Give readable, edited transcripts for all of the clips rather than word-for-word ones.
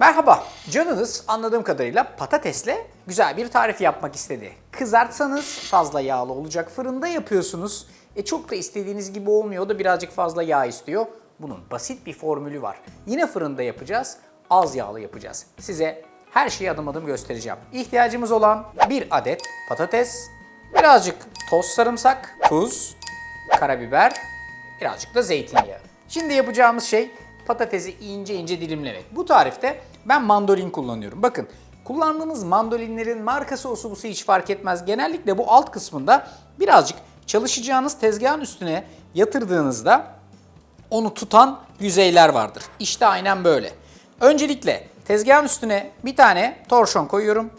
Merhaba, canınız anladığım kadarıyla patatesle güzel bir tarif yapmak istedi. Kızartsanız fazla yağlı olacak, fırında yapıyorsunuz. Çok da istediğiniz gibi olmuyor, o da birazcık fazla yağ istiyor. Bunun basit bir formülü var. Yine fırında yapacağız, az yağlı yapacağız. Size her şeyi adım adım göstereceğim. İhtiyacımız olan 1 adet patates, birazcık toz sarımsak, tuz, karabiber, birazcık da zeytinyağı. Şimdi yapacağımız şey patatesi ince ince dilimlemek. Bu tarifte ben mandolin kullanıyorum. Bakın, kullandığınız mandolinlerin markası osu busu hiç fark etmez. Genellikle bu alt kısmında birazcık çalışacağınız tezgahın üstüne yatırdığınızda onu tutan yüzeyler vardır. İşte aynen böyle. Öncelikle tezgahın üstüne bir tane torşon koyuyorum.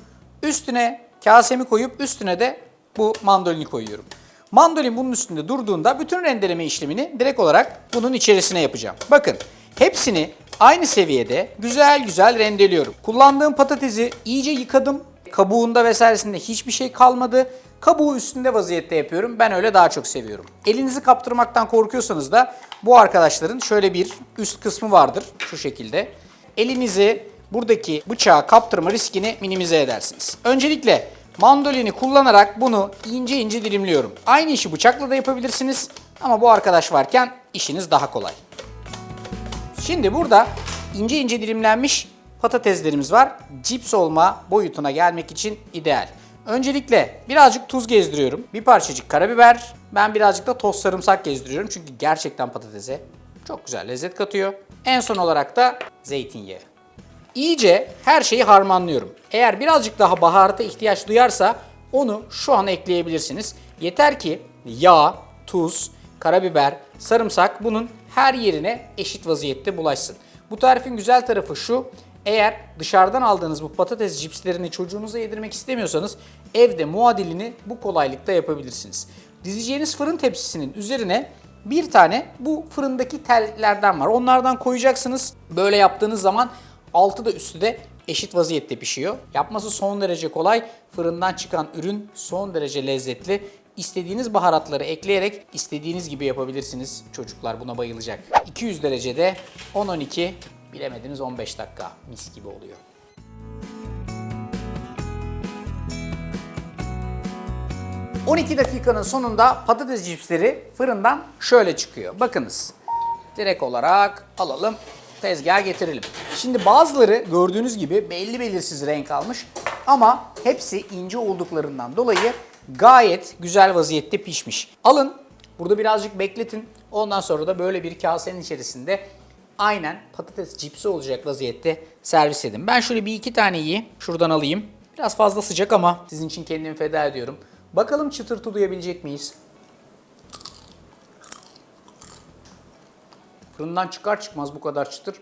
Üstüne kasemi koyup üstüne de bu mandolini koyuyorum. Mandolin bunun üstünde durduğunda bütün rendeleme işlemini direkt olarak bunun içerisine yapacağım. Bakın, hepsini aynı seviyede güzel güzel rendeliyorum. Kullandığım patatesi iyice yıkadım. Kabuğunda vesairesinde hiçbir şey kalmadı. Kabuğu üstünde vaziyette yapıyorum. Ben öyle daha çok seviyorum. Elinizi kaptırmaktan korkuyorsanız da bu arkadaşların şöyle bir üst kısmı vardır. Şu şekilde. Elinizi buradaki bıçağa kaptırma riskini minimize edersiniz. Öncelikle mandolini kullanarak bunu ince ince dilimliyorum. Aynı işi bıçakla da yapabilirsiniz ama bu arkadaş varken işiniz daha kolay. Şimdi burada ince ince dilimlenmiş patateslerimiz var. Cips olma boyutuna gelmek için ideal. Öncelikle birazcık tuz gezdiriyorum. Bir parçacık karabiber. Ben birazcık da toz sarımsak gezdiriyorum. Çünkü gerçekten patatese çok güzel lezzet katıyor. En son olarak da zeytinyağı. İyice her şeyi harmanlıyorum. Eğer birazcık daha baharata ihtiyaç duyarsa onu şu an ekleyebilirsiniz. Yeter ki yağ, tuz, karabiber, sarımsak bunun her yerine eşit vaziyette bulaşsın. Bu tarifin güzel tarafı şu: eğer dışarıdan aldığınız bu patates cipslerini çocuğunuza yedirmek istemiyorsanız evde muadilini bu kolaylıkta yapabilirsiniz. Dizeceğiniz fırın tepsisinin üzerine bir tane bu fırındaki tellerden var. Onlardan koyacaksınız. Böyle yaptığınız zaman altı da üstü de eşit vaziyette pişiyor. Yapması son derece kolay. Fırından çıkan ürün son derece lezzetli. İstediğiniz baharatları ekleyerek istediğiniz gibi yapabilirsiniz. Çocuklar buna bayılacak. 200 derecede 10-12, bilemediniz 15 dakika. Mis gibi oluyor. ...12 dakikanın sonunda patates cipsleri fırından şöyle çıkıyor. Bakınız. Direkt olarak alalım, tezgaha getirelim. Şimdi bazıları gördüğünüz gibi belli belirsiz renk almış ama hepsi ince olduklarından dolayı gayet güzel vaziyette pişmiş. Alın, burada birazcık bekletin. Ondan sonra da böyle bir kasenin içerisinde aynen patates cipsi olacak vaziyette servis edin. Ben şöyle bir iki taneyi şuradan alayım. Biraz fazla sıcak ama sizin için kendimi feda ediyorum. Bakalım çıtırtı duyabilecek miyiz? Fırından çıkar çıkmaz bu kadar çıtır,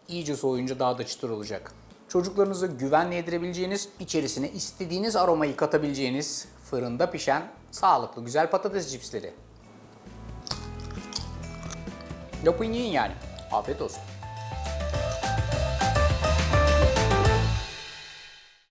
iyice soğuyunca daha da çıtır olacak. Çocuklarınıza güvenle yedirebileceğiniz, içerisine istediğiniz aromayı katabileceğiniz fırında pişen sağlıklı güzel patates cipsleri. Yapın yiyin yani. Afiyet olsun.